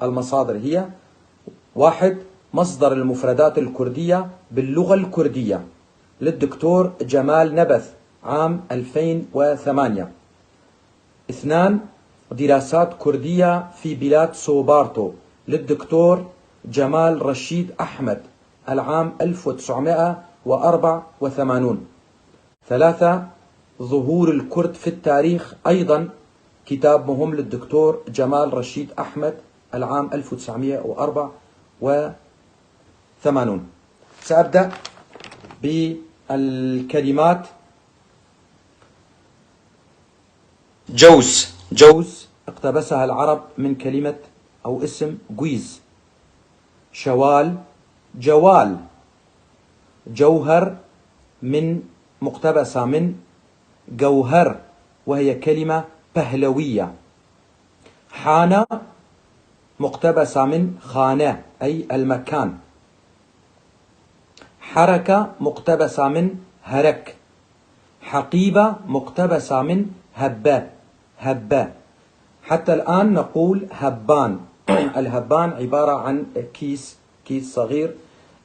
المصادر هي: واحد، مصدر المفردات الكردية باللغة الكردية للدكتور جمال نبث عام 2008. اثنان، دراسات كردية في بلاد سوبارتو للدكتور جمال رشيد أحمد العام 1984. ثلاثة، ظهور الكرد في التاريخ، أيضا كتاب مهم للدكتور جمال رشيد أحمد العام 1984. سأبدأ بالكلمات. جوز اقتبسها العرب من كلمة أو اسم جويز. شوال، جوال. جوهر مقتبسة من جوهر، وهي كلمة بهلوية. حانة مقتبسة من خانة أي المكان. حركة مقتبسة من هرك. حقيبة مقتبسة من هبة. حتى الآن نقول هبان. الهبان عبارة عن كيس صغير،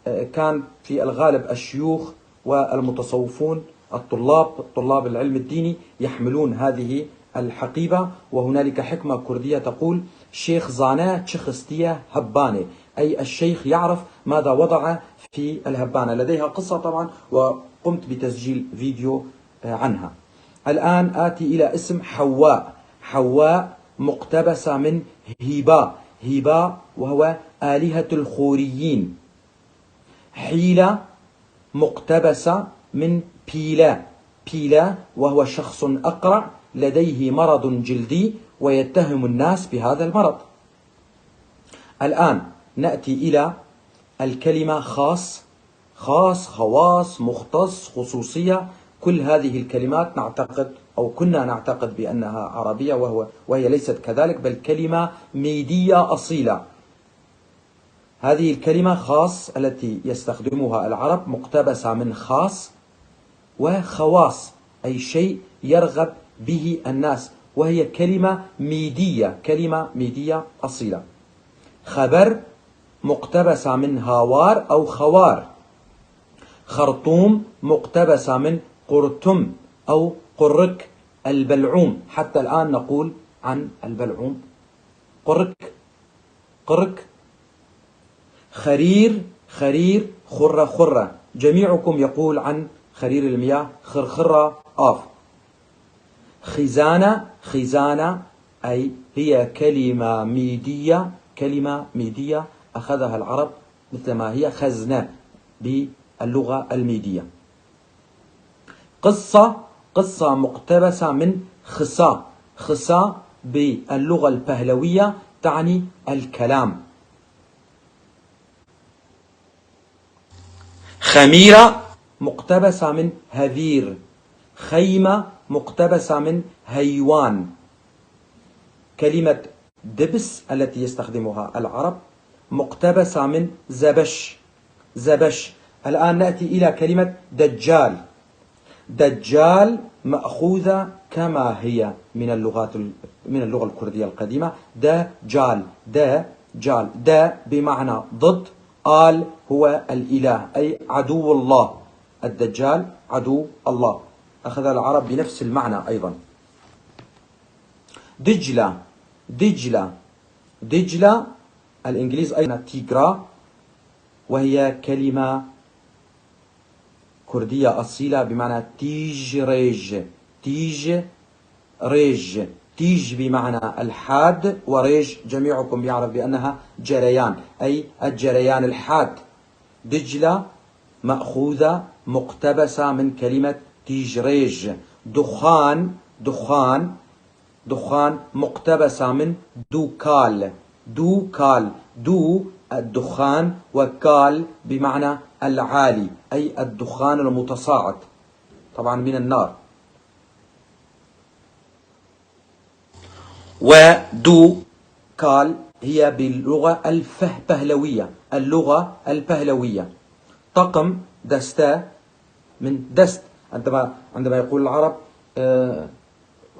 كان في الغالب الشيوخ والمتصوفون طلاب العلم الديني يحملون هذه الحقيبة، وهنالك حكمة كردية تقول: شيخ زانه تشخستية هبانة، أي الشيخ يعرف ماذا وضع في الهبانة. لديها قصة طبعا، وقمت بتسجيل فيديو عنها. الآن آتي إلى اسم حواء مقتبسة من هيباء وهو آلهة الخوريين. حيلة مقتبسة من بيلا وهو شخص أقرع لديه مرض جلدي ويتهم الناس بهذا المرض. الآن نأتي إلى الكلمة خاص، خواص، مختص، خصوصية. كل هذه الكلمات كنا نعتقد بأنها عربية، وهي ليست كذلك، بل كلمة ميدية أصيلة. هذه الكلمة خاص التي يستخدمها العرب مقتبسة من خاص وخواص، أي شيء يرغب به الناس، وهي كلمة ميدية أصيلة. خبر مقتبسة من هاوار أو خوار. خرطوم مقتبسة من قرتم أو قرك. البلعوم، حتى الآن نقول عن البلعوم قرك. خرير خرة. جميعكم يقول عن خرير المياه خرخرة آف. خزانة أي هي كلمة ميدية أخذها العرب مثل ما هي خزنة باللغة الميدية. قصة مقتبسة من خصا باللغة البهلوية تعني الكلام. خميرة مقتبسة من هذير. خيمة مقتبسة من هيوان. كلمة دبس التي يستخدمها العرب مقتبسة من زبش. الآن نأتي إلى كلمة دجال مأخوذة كما هي من اللغة الكردية القديمة. دجال بمعنى ضد، آل هو الإله أي عدو الله. الدجال عدو الله، أخذ العرب بنفس المعنى أيضا. دجلة الإنجليز أيضا تيغرا، وهي كلمة كردية أصيلة بمعنى تيج بمعنى الحاد، وريج جميعكم يعرف بأنها جريان، أي الجريان الحاد. دجلة مأخوذة مقتبسة من كلمة تيجريج. دخان مقتبسة من دوكال. الدخان، وكال بمعنى العالي أي الدخان المتصاعد طبعا من النار. ودوكال هي باللغة البهلوية. طقم دستا من دست. عندما يقول العرب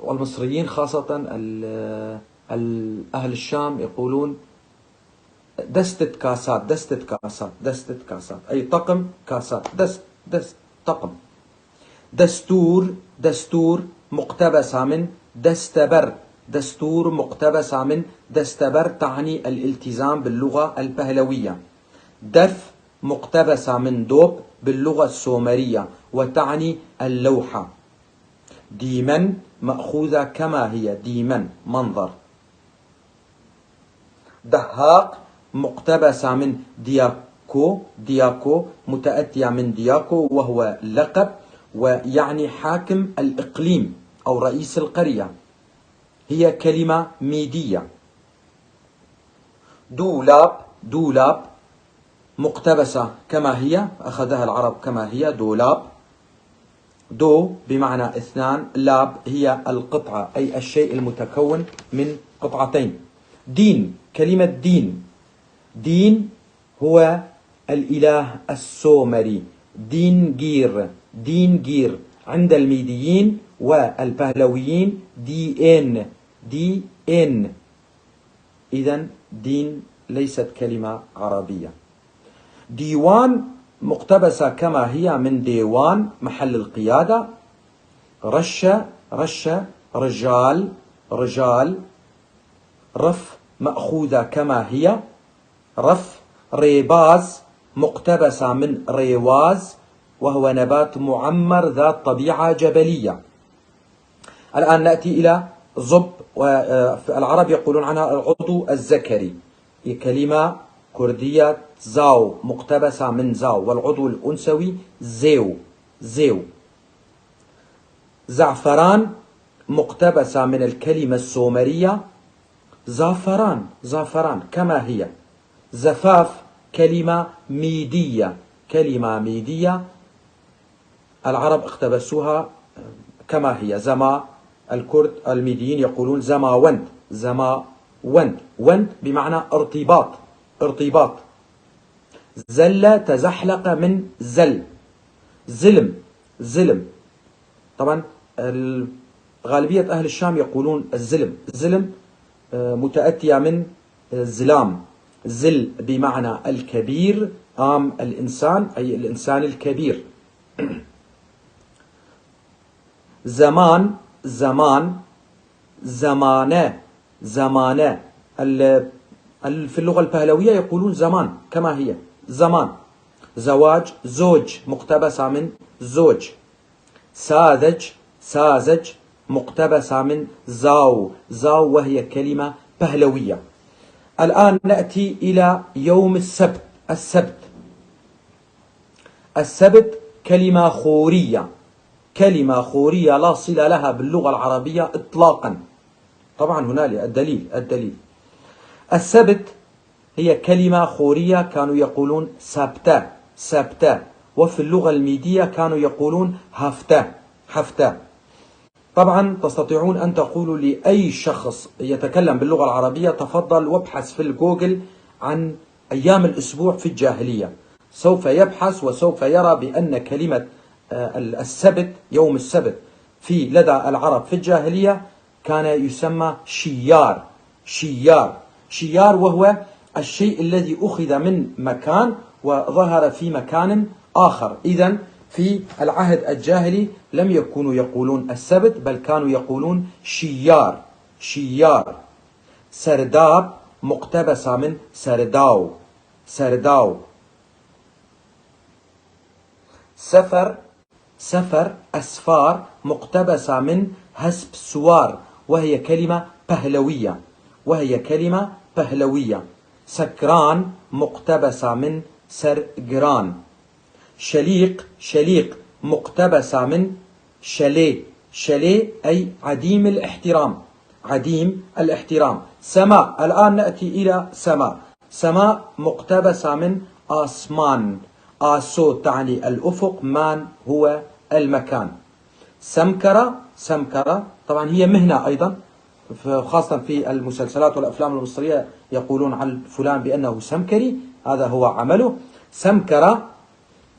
والمصريين خاصة أهل الشام يقولون دستة كاسات، دستة كاسات، دستة كاسات، أي طقم كاسات، دست طقم. دستور، دستور مقتبسة من دستبر، دستور مقتبسة من دستبر تعني الالتزام باللغة البهلوية. دف مقتبسة من دوب باللغة السومرية وتعني اللوحة. ديمن مأخوذة كما هي، ديمن منظر. دهاق مقتبسة من دياكو، دياكو متأتية من دياكو وهو لقب ويعني حاكم الإقليم أو رئيس القرية، هي كلمة ميدية. دولاب، دولاب مقتبسة كما هي، أخذها العرب كما هي، دولاب. دو بمعنى اثنان، لاب هي القطعة أي الشيء المتكون من قطعتين. دين، كلمة دين، دين هو الإله السومري، دين جير، دين جير. عند الميديين والبهلويين دي ان، دي ان. إذن دين ليست كلمة عربية. ديوان مقتبسة كما هي من ديوان محل القيادة. رشة، رشة رجال، رجال. رف مأخوذة كما هي، رف. ريباز مقتبسة من ريواز وهو نبات معمر ذات طبيعة جبلية. الآن نأتي إلى ظب، والعرب يقولون عنها العضو الذكري، كلمة كردية زاو مقتبسة من زاو، والعضو الأنثوي زيو، زيو. زعفران مقتبسة من الكلمة السومرية زعفران، زعفران كما هي. زفاف كلمة ميدية، كلمة ميدية العرب اقتبسوها كما هي. زما الكرد الميديين يقولون زما وند، زما وند، وند بمعنى ارتباط، ارتباط. زل تزحلق من زل. زلم، زلم. طبعا غالبية أهل الشام يقولون الزلم، زلم متأتية من زلام. زل بمعنى الكبير، آم الإنسان أي الإنسان الكبير. زمان، زمان. زمانة، زمانة. في اللغة البهلوية يقولون زمان كما هي، زمان. زواج، زوج مقتبسة من زوج. ساذج، ساذج مقتبسة من زاو، زاو وهي كلمة بهلوية. الآن نأتي إلى يوم السبت. السبت، السبت كلمة خورية، كلمة خورية لا صلة لها باللغة العربية إطلاقا. طبعا هنالك الدليل، الدليل. السبت هي كلمة خورية كانوا يقولون سبتة، سبتة، وفي اللغة الميدية كانوا يقولون هفتة، هفتة. طبعا تستطيعون أن تقولوا لأي شخص يتكلم باللغة العربية تفضل وابحث في الجوجل عن أيام الأسبوع في الجاهلية، سوف يبحث وسوف يرى بأن كلمة السبت، يوم السبت في لدى العرب في الجاهلية كان يسمى شيار، شيار، شيار، وهو الشيء الذي أخذ من مكان وظهر في مكان آخر. إذن في العهد الجاهلي لم يكونوا يقولون السبت بل كانوا يقولون شيار، شيار. سرداب مقتبسة من سرداو، سرداو. سفر، سفر أسفار مقتبسة من هسب سوار وهي كلمة بهلوية، وهي كلمة بهلوية. سكران مقتبسة من سرجران. شليق، شليق مقتبسة من شلي، شلي أي عديم الاحترام، عديم الاحترام. سماء، الآن نأتي إلى سماء. سماء مقتبسة من آسمان، آسو تعني الأفق، مان هو المكان. سمكرة، سمكرة طبعا هي مهنة أيضا، خاصة في المسلسلات والأفلام المصرية يقولون عن فلان بأنه سمكري، هذا هو عمله. سمكرة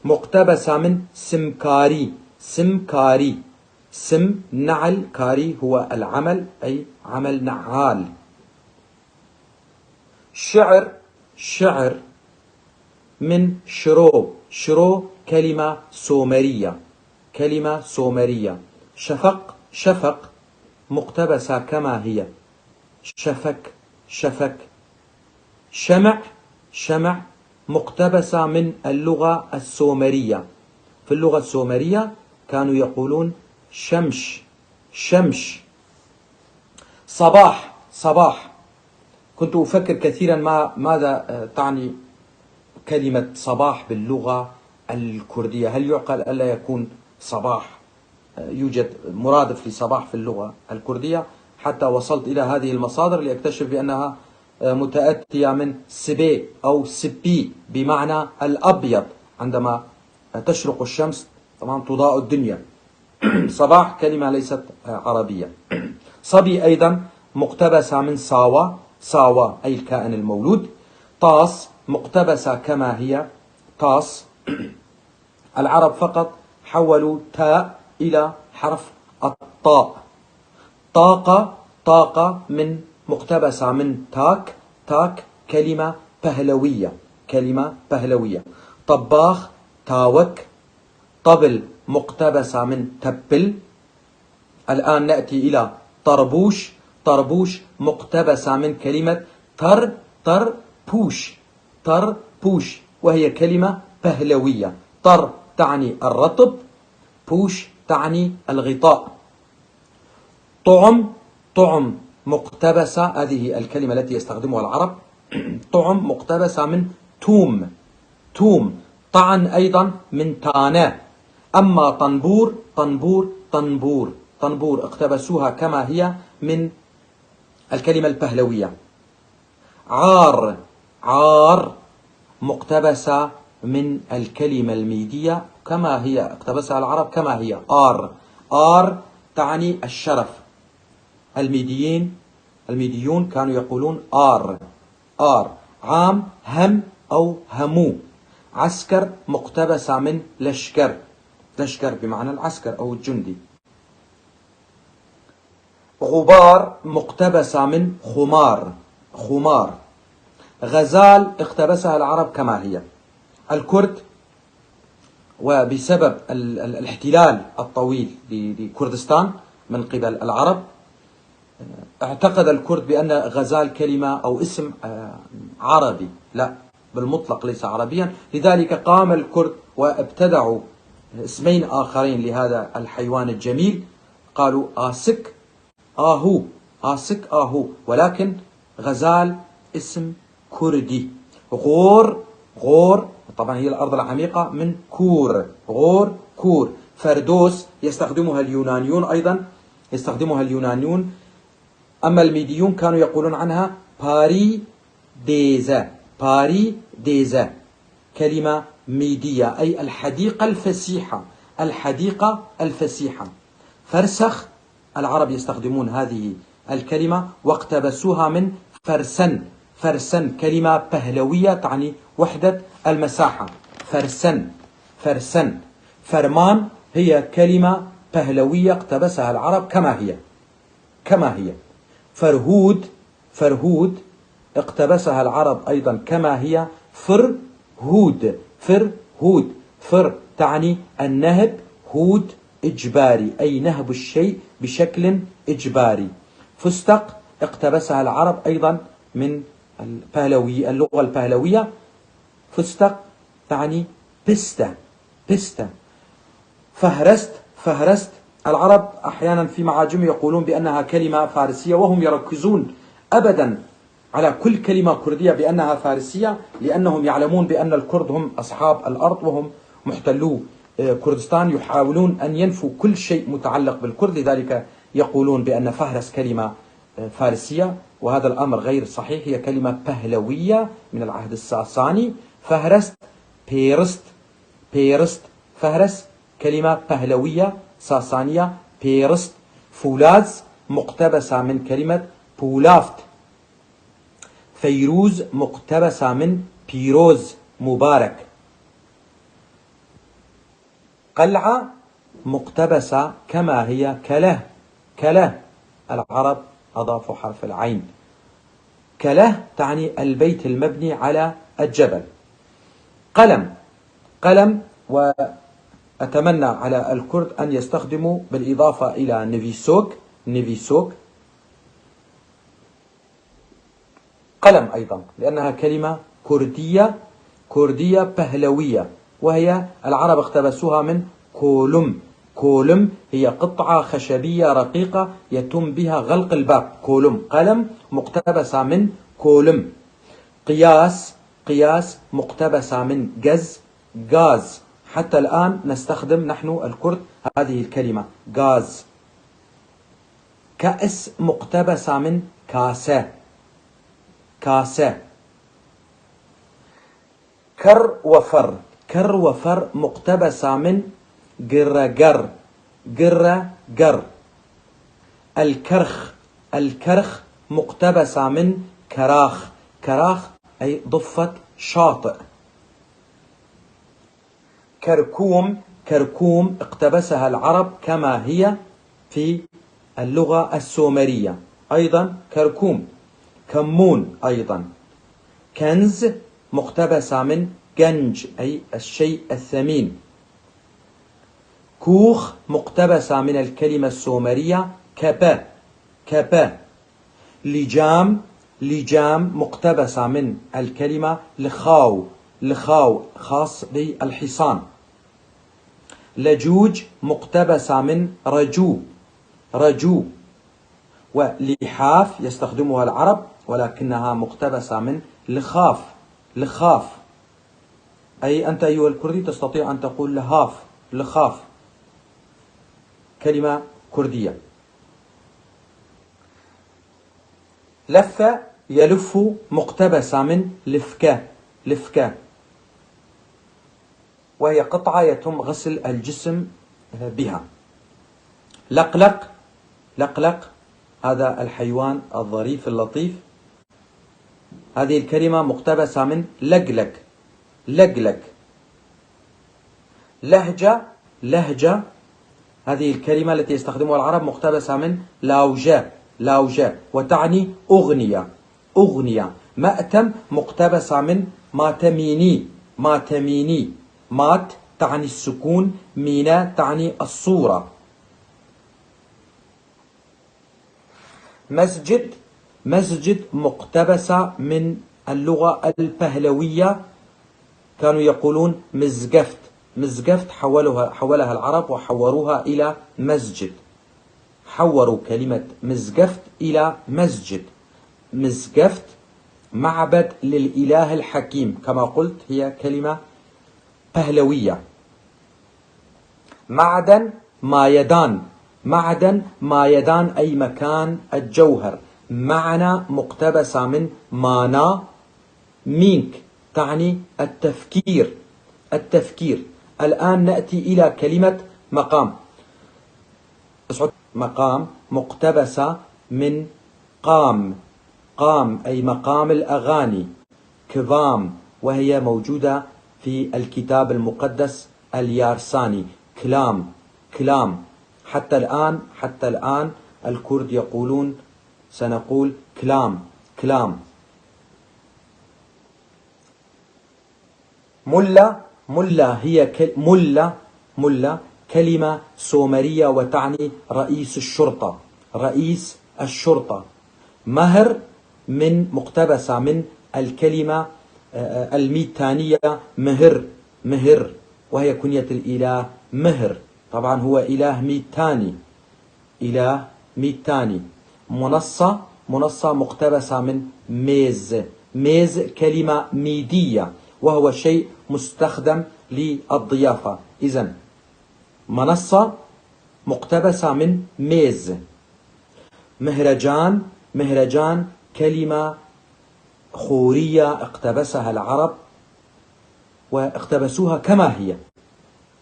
مقتبسة من سمكاري، سمكاري. سم نعل، كاري هو العمل أي عمل نعال. شعر، شعر من شرو، شرو كلمة سومرية، كلمة سومرية. شفق، شفق مقتبسة كما هي، شفك، شفك. شمع، شمع مقتبسة من اللغة السومرية. في اللغة السومرية كانوا يقولون شمش، شمش. صباح، صباح. كنت أفكر كثيرا ماذا تعني كلمة صباح باللغة الكردية. هل يعقل ألا يكون صباح يوجد مرادف لصباح في اللغة الكردية؟ حتى وصلت إلى هذه المصادر لأكتشف بأنها متأتية من سبي أو سبي بمعنى الأبيض. عندما تشرق الشمس طبعا تضاء الدنيا. صباح كلمة ليست عربية. صبي أيضا مقتبسة من ساوى، ساوى أي الكائن المولود. طاس مقتبسة كما هي، طاس. العرب فقط حولوا تاء إلى حرف الطاء. طاقة، طاقة من مقتبسة من تاك، تاك كلمة بهلوية، كلمة بهلوية. طباخ، تاوك. طبل مقتبسة من تبل. الآن نأتي إلى طربوش، طربوش مقتبسة من كلمة طربوش، طربوش وهي كلمة بهلوية. طر تعني الرطب، بوش تعني الغطاء. طعم، طعم مقتبسة، هذه الكلمة التي يستخدمها العرب. طعم مقتبسة من توم، توم. طعن أيضا من تانا. أما طنبور، طنبور، طنبور، طنبور اقتبسوها كما هي من الكلمة البهلوية. عار، عار مقتبسة من الكلمة الميدية كما هي، اقتبسها العرب كما هي. آر، آر تعني الشرف. الميديون كانوا يقولون آر، آر. عام، هم أو همو. عسكر مقتبسة من لشكر، لشكر بمعنى العسكر أو الجندي. غبار مقتبسة من خمار، خمار. غزال اقتبسها العرب كما هي. الكرد وبسبب الاحتلال الطويل لكردستان من قبل العرب اعتقد الكرد بأن غزال كلمة أو اسم عربي، لا بالمطلق ليس عربيا. لذلك قام الكرد وابتدعوا اسمين آخرين لهذا الحيوان الجميل، قالوا آسك آهو، آسك آهو، ولكن غزال اسم كردي. غور، غور طبعا هي الأرض العميقة من كور، غور، كور. فردوس يستخدمها اليونانيون أيضا، يستخدمها اليونانيون. أما الميديون كانوا يقولون عنها باري ديزا، باري ديزا كلمة ميدية أي الحديقة الفسيحة، الحديقة الفسيحة. فرسخ العرب يستخدمون هذه الكلمة واقتبسوها من فرسن، فرسن كلمة بهلوية تعني وحدة المساحة. فرسن، فرسن. فرمان هي كلمة بهلوية اقتبسها العرب كما هي، كما هي. فرهود، فرهود اقتبسها العرب أيضا كما هي. فرهود، فرهود. فر تعني النهب، هود إجباري أي نهب الشيء بشكل إجباري. فستق اقتبسها العرب أيضا من البهلوية، اللغة البهلوية. فستق تعني بستة، بستة. فهرست، فهرست العرب أحيانا في معاجم يقولون بأنها كلمة فارسية، وهم يركزون أبدا على كل كلمة كردية بأنها فارسية، لأنهم يعلمون بأن الكرد هم أصحاب الأرض وهم محتلو كردستان، يحاولون أن ينفوا كل شيء متعلق بالكرد. لذلك يقولون بأن فهرس كلمة فارسية، وهذا الأمر غير صحيح، هي كلمة بهلوية من العهد الساساني. فهرست، بيرست، بيرست. فهرس كلمة بهلوية ساسانية، بيرست. فولاذ مقتبسة من كلمة بولافت. فيروز مقتبسة من بيروز مبارك. قلعة مقتبسة كما هي كله، كله. العرب أضافوا حرف العين. كله تعني البيت المبني على الجبل. قلم، قلم، وأتمنى على الكرد أن يستخدموا بالإضافة إلى نيفيسوك، نيفيسوك قلم أيضا، لأنها كلمة كردية، كردية بهلوية، وهي العرب اقتبسوها من كولم. كولم هي قطعة خشبية رقيقة يتم بها غلق الباب. كولم، قلم مقتبسة من كولم. قياس، قياس مقتبسة من جز، غاز. حتى الآن نستخدم نحن الكرد هذه الكلمة غاز. كأس مقتبسة من كاسة، كاسة. كر وفر، كر وفر مقتبسة من جرجر، جرجر. الكرخ، الكرخ مقتبسة من كراخ، كراخ أي ضفة شاطئ. كركوم، كركوم اقتبسها العرب كما هي في اللغة السومرية أيضا كركوم. كمون أيضا. كنز مقتبسة من جنج أي الشيء الثمين. كوخ مقتبسة من الكلمة السومرية كبا، كبا. لجام، لجام مقتبسة من الكلمة لخاو، لخاو خاص بالحصان. لجوج مقتبسة من رجو، رجو. ولحاف يستخدمها العرب ولكنها مقتبسة من لخاف، لخاف. أي أنت أيها الكردي تستطيع أن تقول لهاف، لخاف، كلمة كردية. لف يلف مقتبسة من لفكة، لفكة، وهي قطعة يتم غسل الجسم بها. لقلق، لقلق هذا الحيوان الظريف اللطيف. هذه الكلمة مقتبسة من لقلق، لقلق. لهجة، لهجة هذه الكلمة التي يستخدمها العرب مقتبسة من لاوجة، لاوجة، وتعني أغنية، أغنية. مأتم مقتبسة من ماتميني، ماتميني. مات تعني السكون، مينا تعني الصورة. مسجد، مسجد مقتبسة من اللغة البهلوية، كانوا يقولون مزقفت، مزقفت حولها العرب وحوروها إلى مسجد، حوروا كلمة مزقفت إلى مسجد. مزقفت معبد للإله الحكيم، كما قلت هي كلمة بهلوية. معدن، مايدان، معدن مايدان أي مكان الجوهر. معنى مقتبسة من مانا، مينك تعني التفكير، التفكير. الآن نأتي إلى كلمة مقام. مقام مقتبسة من قام، قام أي مقام الأغاني. كظام وهي موجودة في الكتاب المقدس اليارساني. كلام، كلام. حتى الآن، حتى الآن الكرد يقولون سنقول كلام، كلام. ملا، ملا هي ملا، ملا كلمة سومرية وتعني رئيس الشرطة، رئيس الشرطة. مهر من مقتبسة من الكلمة الميتانية مهر، مهر، وهي كنية الإله مهر. طبعا هو إله ميتاني، إله ميتاني. منصة، منصة مقتبسة من ميز، ميز كلمة ميدية وهو شيء مستخدم للضيافة. إذن منصة مقتبسة من ميز. مهرجان، مهرجان كلمة خورية اقتبسها العرب واقتبسوها كما هي.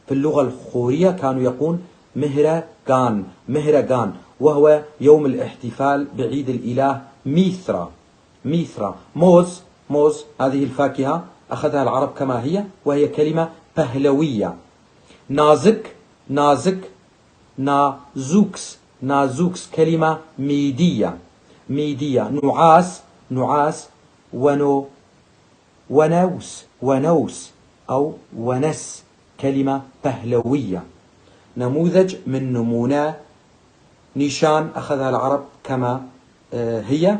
في اللغة الخورية كانوا يقولون مهرجان، مهرجان، وهو يوم الاحتفال بعيد الإله ميثرا، ميثرا. موز، موز هذه الفاكهة أخذها العرب كما هي وهي كلمة بهلوية. نازك، نازك، نازوكس، نازوكس كلمة ميدية، ميدية. نعاس، نعاس، ونوس أو ونس، كلمة بهلوية، نموذج من نمونا نيشان أخذها العرب كما هي.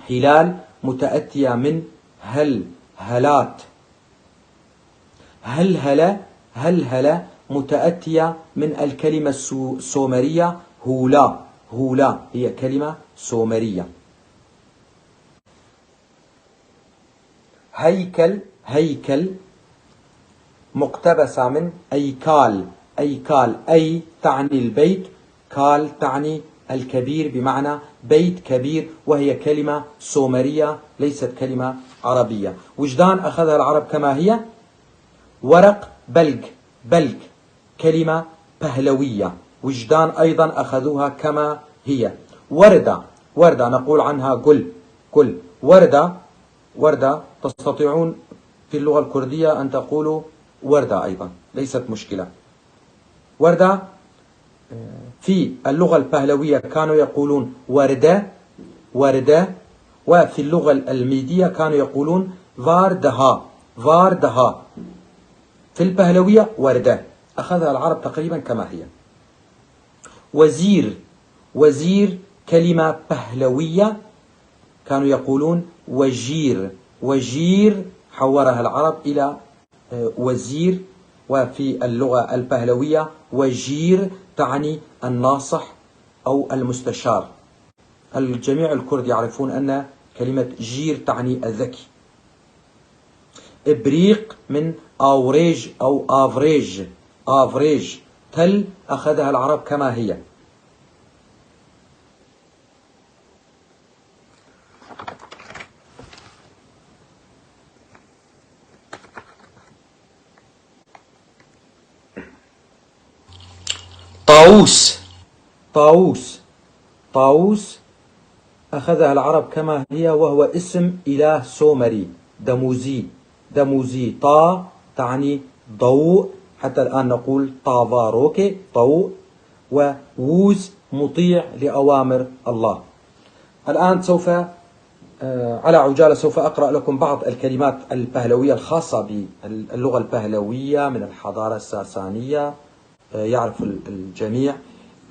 هلال متأتية من هلهلات، هلهلة متأتية من الكلمة السومرية هولا، هي كلمة سومرية. هيكل مقتبسة من أيكال، أي تعني البيت، كال تعني الكبير، بمعنى بيت كبير، وهي كلمة سومرية ليست كلمة عربية. وجدان أخذها العرب كما هي. ورق بلق كلمة بهلوية، وجدان أيضا أخذوها كما هي. وردة نقول عنها قل وردة تستطيعون في اللغة الكردية أن تقولوا وردة أيضا، ليست مشكلة. وردة في اللغة البهلوية كانوا يقولون وردة، وفي اللغة الميدية كانوا يقولون فاردها. في البهلوية وردة، أخذها العرب تقريبا كما هي. وزير كلمة بهلوية، كانوا يقولون وجير حورها العرب إلى وزير. وفي اللغة البهلوية وجير تعني الناصح أو المستشار. الجميع الكرد يعرفون أن كلمة جير تعني الذكي. إبريق من أوريج أو آفريج، تل أخذها العرب كما هي. طاووس أخذها العرب كما هي، وهو اسم إله سومري دموزي. طا تعني ضوء، حتى الآن نقول طافاروكي ضوء. ووز مطيع لأوامر الله. الآن سوف على عجالة سوف أقرأ لكم بعض الكلمات البهلوية الخاصة باللغة البهلوية من الحضارة الساسانية. يعرف الجميع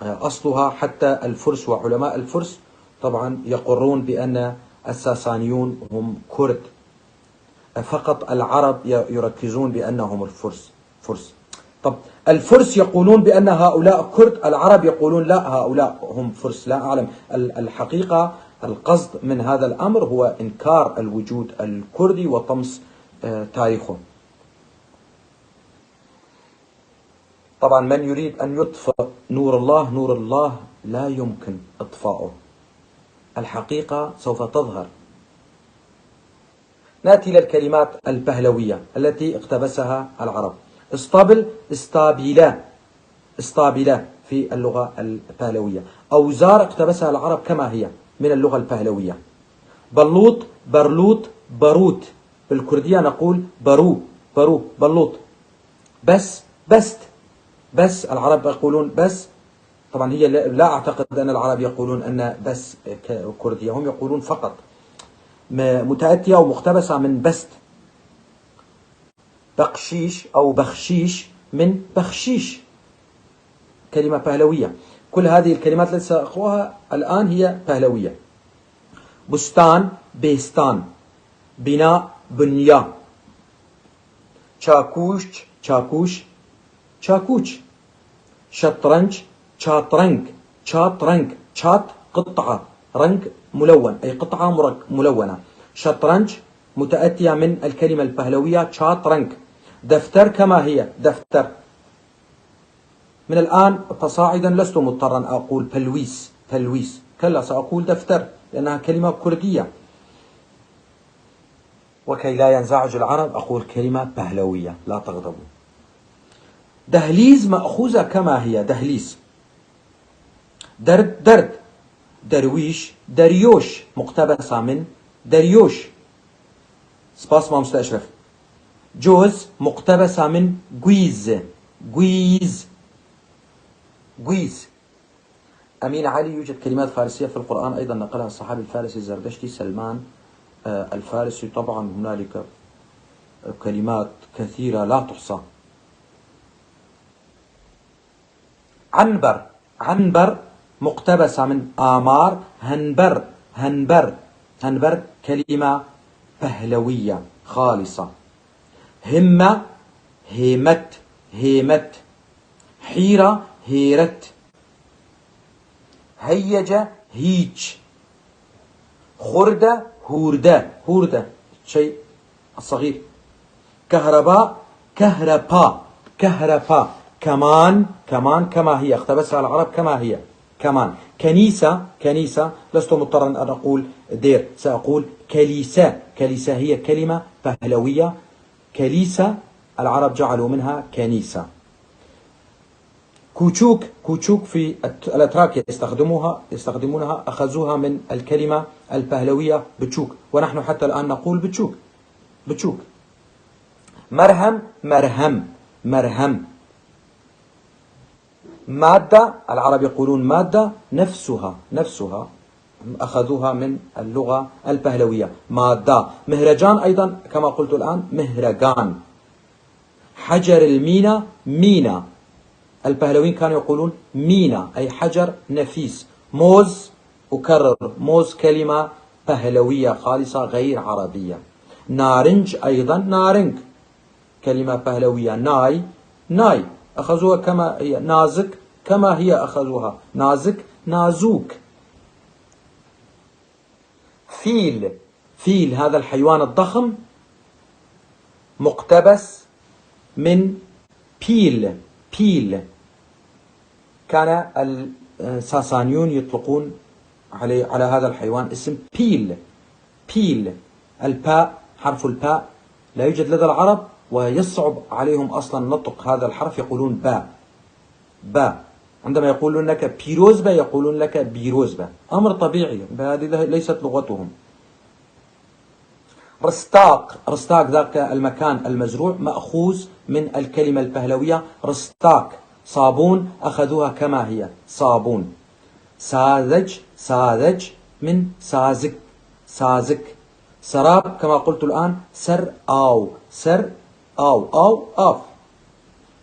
أصلها، حتى الفرس وعلماء الفرس طبعا يقرون بأن الساسانيون هم كرد، فقط العرب يركزون بأنهم فرس. طب الفرس يقولون بأن هؤلاء كرد، العرب يقولون لا هؤلاء هم فرس. لا أعلم الحقيقة. القصد من هذا الأمر هو إنكار الوجود الكردي وطمس تاريخه. طبعا من يريد أن يطفئ نور الله لا يمكن إطفاؤه. الحقيقة سوف تظهر. نأتي للكلمات البهلوية التي اقتبسها العرب. اسطبل استابلة في اللغة البهلوية. أوزار اقتبسها العرب كما هي من اللغة البهلوية. برلوط باروت، بالكردية نقول برو بلوط. بس العرب يقولون بس. طبعا هي لا أعتقد أن العرب يقولون أن بس كردية، هم يقولون فقط. متأتية ومقتبسة من بست. بقشيش أو بخشيش من بخشيش، كلمة بهلوية. كل هذه الكلمات التي سأقرأها الآن هي بهلوية. بستان بيستان، بناء بنيا، شاكوش، شطرنج شات قطعة، رنج ملون أي قطعة ملونة. شطرنج متأتية من الكلمة البهلوية شاترنج. دفتر كما هي دفتر. من الآن فصاعدا لست مضطرا أقول بلويس، كلا سأقول دفتر لأنها كلمة كردية. وكي لا ينزعج العرب أقول كلمة بهلوية، لا تغضبوا. دهليز مأخوذة كما هي دهليز. درد درويش، دريوش مقتبسة من دريوش. سباس ما مستأشرف. جوز مقتبسة من جويز. أمين علي. يوجد كلمات فارسية في القرآن أيضا نقلها الصحابي الفارسي الزردشتي سلمان الفارسي. طبعا هنالك كلمات كثيرة لا تحصى. عنبر، عنبر مقتبسة من آمار. هنبر، هنبر، هنبر كلمة پهلوية خالصة. همة، هيمت، هيمت. حيرة، هيرت. هيجة، هيج. خردة، هوردة، هوردة شيء الصغير. كهرباء، كهرباء، كهرباء. كمان، كمان كما هي، اقتبسها العرب كما هي، كمان. كنيسة، كنيسة لست مضطرا أن أقول دير، سأقول كليسة. كليسة هي كلمة پهلوية. كليسة العرب جعلوا منها كنيسة. كوچوك، كوچوك في الأتراك يستخدمونها، أخذوها من الكلمة البهلوية بتشوك، ونحن حتى الآن نقول بتشوك، بتشوك. مرهم، مرهم، مرهم. مادة العرب يقولون مادة، نفسها، نفسها أخذوها من اللغة البهلوية، مادة. مهرجان أيضا كما قلت الآن مهرجان. حجر المينا، مينا. البهلويين كانوا يقولون مينا أي حجر نفيس. موز، أكرر، موز كلمة بهلوية خالصة غير عربية. نارنج أيضا، نارنج كلمة بهلوية. ناي، ناي أخذوها كما هي. نازك كما هي أخذوها، نازك، نازوك. فيل، فيل هذا الحيوان الضخم مقتبس من بيل، بيل. كان الساسانيون يطلقون على هذا الحيوان اسم بيل، بيل. الباء، حرف الباء لا يوجد لدى العرب ويصعب عليهم أصلا نطق هذا الحرف، يقولون باء، باء. عندما يقولون لك بيروزبة يقولون لك بيروزبة، أمر طبيعي، هذه ليست لغتهم. رستاق، رستاق ذاك المكان المزروع مأخوذ من الكلمة البهلوية رستاق. صابون أخذوها كما هي، صابون. ساذج، ساذج من سازك، سازك. سراب كما قلت الآن سر آو، سر آو، أو آف.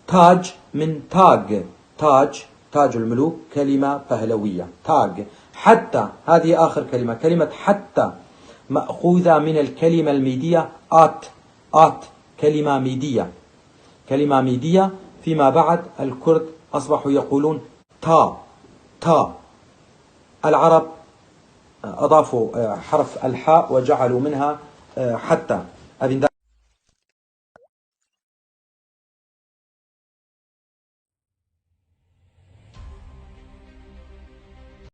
تاج من تاج، تاج، تاج الملوك كلمة بهلوية، تاج. حتى، هذه آخر كلمة، كلمة حتى مأخوذة من الكلمة الميدية آت، آت كلمة ميدية، كلمة ميدية. فيما بعد الكرد أصبحوا يقولون تا، تا. العرب أضافوا حرف الحاء وجعلوا منها حتى.